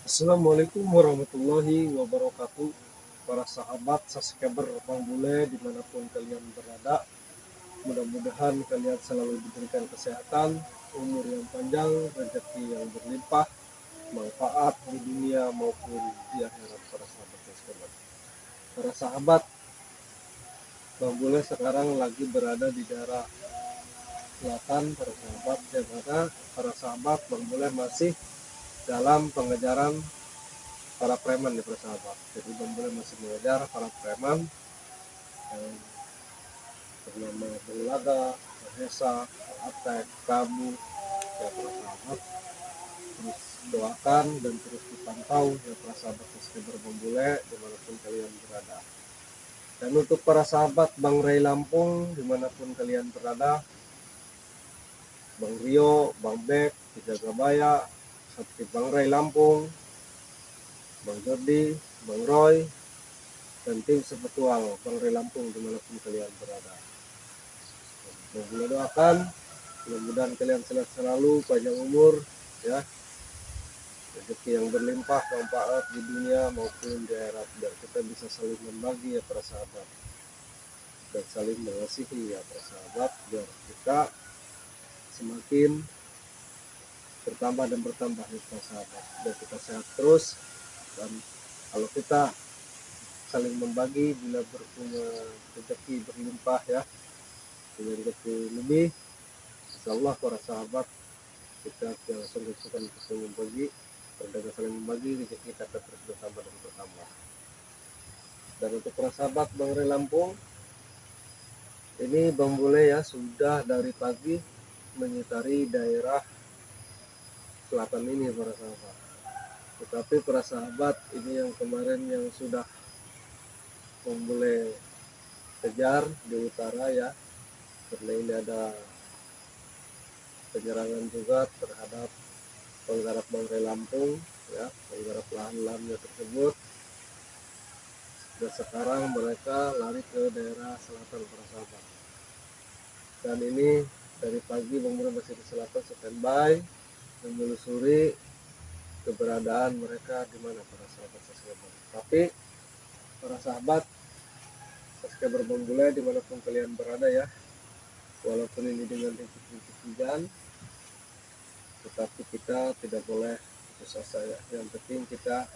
Assalamualaikum warahmatullahi wabarakatuh. Para sahabat subscriber Bang Bule dimanapun kalian berada, mudah-mudahan kalian selalu diberikan kesehatan, umur yang panjang, rezeki yang berlimpah, manfaat di dunia maupun di akhirat. Para sahabat subscriber, para sahabat, Bang Bule sekarang lagi berada di daerah selatan. Para sahabat, yang mana para sahabat Bang Bule masih dalam pengejaran para preman ya para sahabat. Jadi Bang Bule masih mengejar para preman yang bernama Berlaga, Mahesa, Atek, Kamu, ya para sahabat. Terus doakan dan terus dipantau ya para sahabat subscriber Bang Bule dimanapun kalian berada. Dan untuk para sahabat Bang Ray Lampung dimanapun kalian berada, Bang Rio, Bang Bek, Gabaya, seperti Bang Ray Lampung, Bang Jordi, Bang Roy, dan tim sepetual Bang Ray Lampung dimanapun kalian berada. Bang Bule doakan mudah-mudahan kalian sehat selalu, panjang umur, ya, rezeki yang berlimpah, manfaat di dunia maupun di akhirat, biar kita bisa saling membagi ya para sahabat, dan saling mengasihi ya para sahabat, biar kita semakin bertambah dan bertambah ya para sahabat, biar kita sehat terus. Dan kalau kita saling membagi, bila berpunya rezeki berlimpah ya, punya rezeki lebih, insyaallah para sahabat kita langsung lakukan saling membagi, dan saling membagi rezeki kita terus bertambah dan bertambah. Dan untuk para sahabat Bang Ray Lampung, ini Bang Bule ya sudah dari pagi menyitari daerah selatan ini para sahabat. Tetapi para sahabat, ini yang kemarin yang sudah Bang Bule kejar di utara ya, karena ini ada penyerangan juga terhadap penggarap Bang Ray Lampung ya, penggarap lahan-lahannya tersebut. Dan sekarang mereka lari ke daerah selatan para sahabat. Dan ini dari pagi Bang Bule masih di selatan standby menelusuri keberadaan mereka di mana para sahabat subscriber. Tapi para sahabat subscriber Bang Bule dimanapun kalian berada ya, walaupun ini dengan rintik-rintik hujan, tetapi kita tidak boleh putus asa ya. Yang penting kita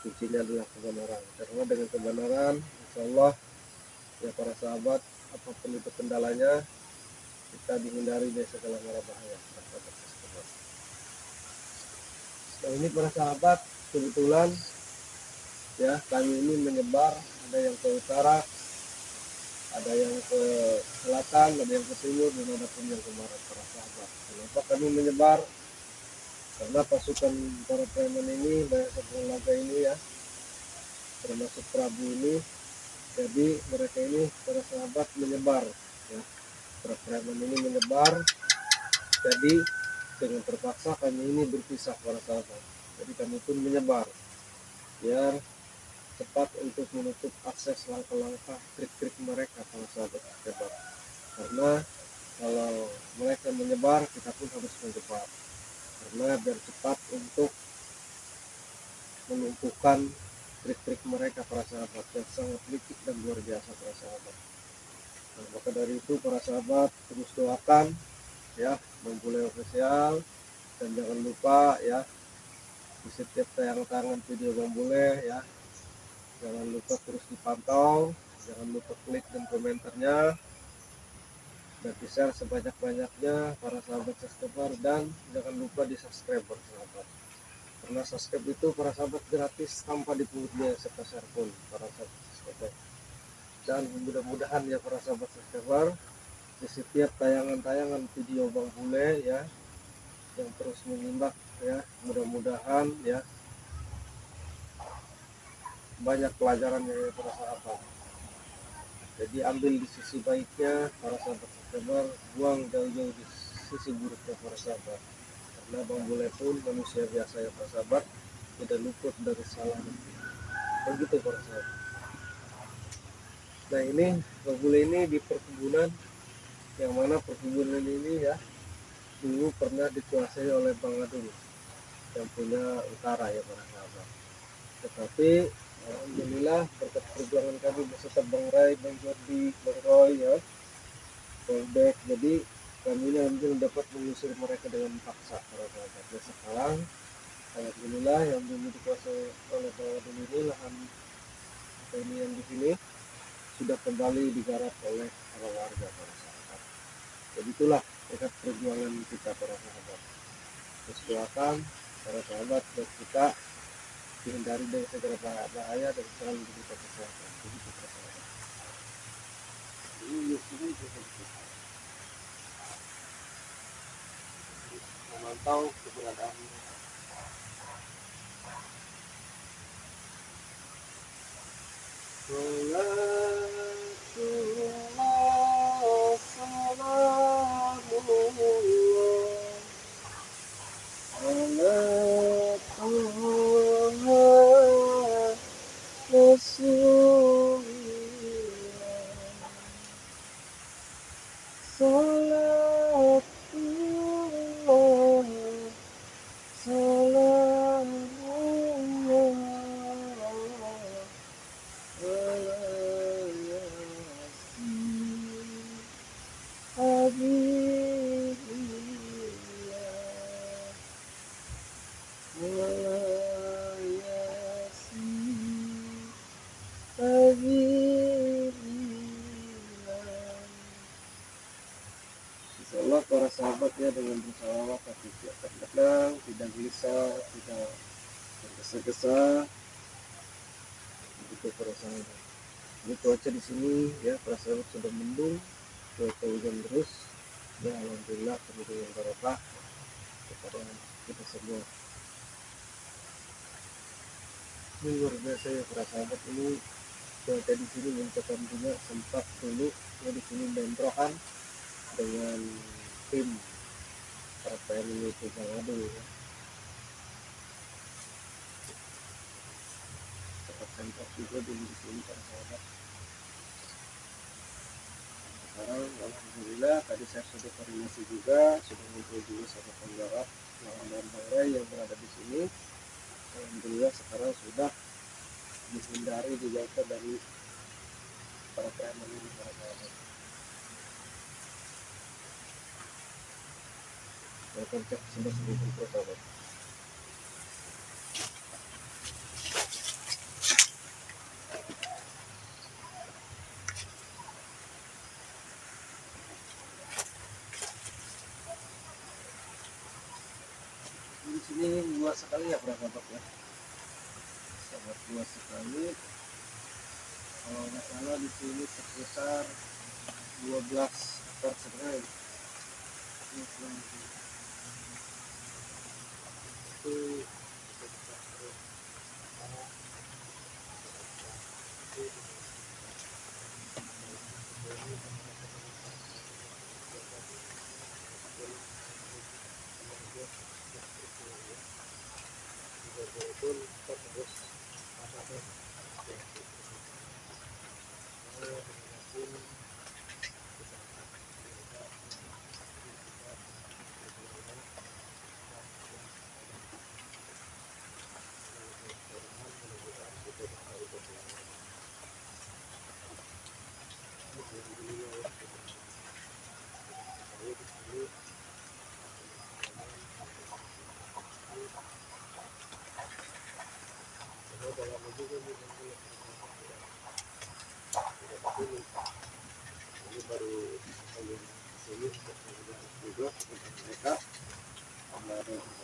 kuncinya adalah kebenaran, karena dengan kebenaran insya Allah ya para sahabat, apapun itu kendalanya, kita dihindari dari segala mara bahaya. Nah ini para sahabat, kebetulan ya kami ini menyebar, ada yang ke utara, ada yang ke selatan, ada yang ke timur, dan ada pun yang ke barat para sahabat. Kenapa kami menyebar? Karena pasukan para preman ini, banyak satu laga ini ya, termasuk Prabu ini, jadi mereka ini para sahabat menyebar ya, para preman ini menyebar, jadi dengan terpaksa kami ini berpisah para sahabat. Jadi kami pun menyebar biar cepat untuk menutup akses langkah-langkah trik-trik mereka para sahabat. Karena kalau mereka menyebar, kita pun harus menyebar, karena biar cepat untuk melumpuhkan trik-trik mereka para sahabat yang sangat licik dan luar biasa para sahabat. Nah, maka dari itu para sahabat terus doakan ya Bang Bule official, dan jangan lupa ya di setiap tayangan video Bang Bule ya, jangan lupa terus dipantau, jangan lupa klik dan komentarnya, dan di share sebanyak-banyaknya para sahabat subscriber, dan jangan lupa di subscribe para sahabat, karena subscribe itu para sahabat gratis tanpa dipungut biaya sepeser pun para sahabat subscriber. Dan mudah-mudahan ya para sahabat subscriber, di setiap tayangan-tayangan video Bang Bule ya yang terus menyimak ya, mudah-mudahan ya banyak pelajarannya ya para sahabat. Jadi ambil di sisi baiknya para sahabat subscriber, buang jauh-jauh di sisi buruknya para sahabat, karena Bang Bule pun manusia biasa ya para sahabat, tidak luput dari salah begitu para sahabat. Nah ini Bang Bule ini di perkebunan, yang mana perkebunan ini ya dulu pernah dikuasai oleh Bang Adul. yang punya utara ya para sahabat. Tetapi alhamdulillah berkat perjuangan kami beserta Bang Rai, Bang Jordi, Bang Roy ya, Polbek, jadi kami ini alhamdulillah dapat mengusir mereka dengan paksa para sahabat. Dan sekarang alhamdulillah yang dulu dikuasai oleh Bang Adil ini, lahan ini yang di sini sudah kembali digarap oleh para warga para sahabat. Jadi itulah berkat perjuangan kita para sahabat. Terus doakan para sahabat buat kita dihindari dari segala bahaya dan selalu diberikan kesehatan. Begitu para sahabat. Memantau keberadaan Insyaallah para sahabat ya, dengan bersalawat tapi tidak tenang, tidak gelisah, tidak tergesa-gesa. Begitu para sahabat. Ini cuaca di sini ya para sahabat sudah mendung, cuaca hujan terus. Ya alhamdulillah kemudian yang barokah kepada kita semua. Ini luar biasa ya para sahabat, ini cuaca di sini mencekam juga, sempat dulu ya di sini bentrokan dengan tim para PMI itu Bang Adu ya. Sempat sempat juga dulu di sini para sahabat. Sekarang alhamdulillah tadi saya sudah koordinasi juga, sudah ngumpul dulu sama penggarap lawan dan Bang Ray yang berada di sini. Alhamdulillah sekarang sudah dihindari dijauhkan dari para preman ini para sahabat. Saya akan cek sudah seribu para sahabat. Di sini luas sekali ya para sahabat ya, sangat luas sekali. Kalau nggak salah di sini sekitar 12 hektar itu ini baru sini juga mereka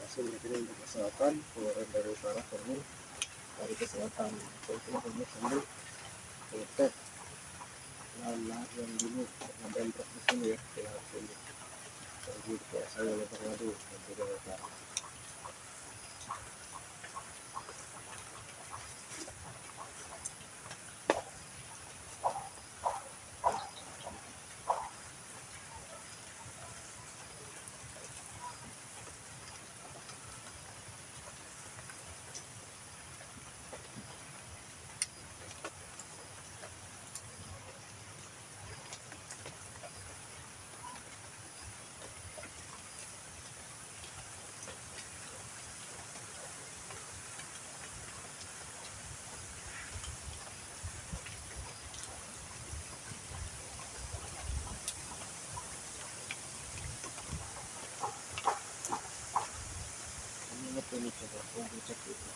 hasil mereka untuk kesehatan, keluaran dari utara perlu dari kesehatan. Kalau itu perlu sambil cek lahan yang dulu ada yang di sini ya, di sini jadi saya oleh Bangadu dan juga utara. coba tunggu cek dulu.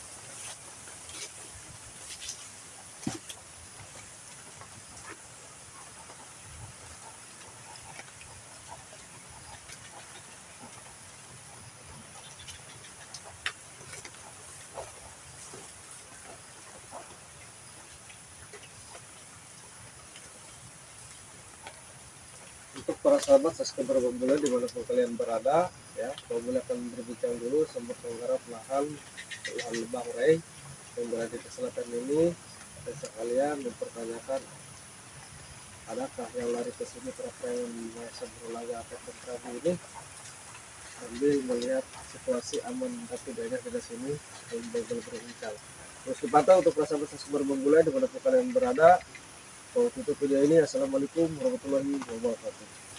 Untuk para sahabat subscriber Bang Bule dimanapun kalian berada, ya, Bang Bule akan berbincang dulu sama penggarap lahan Lebang Rey yang berada di selatan ini, dan sekalian mempertanyakan adakah yang lari ke sini terkait masa berlaga atau Prabu ini, sambil melihat situasi aman dan tidaknya di sini yang Bang Bule berbincang. Terus dipantau untuk para sahabat subscriber Bang Bule dimanapun kalian berada. Kalau tutup video ini, assalamualaikum warahmatullahi wabarakatuh.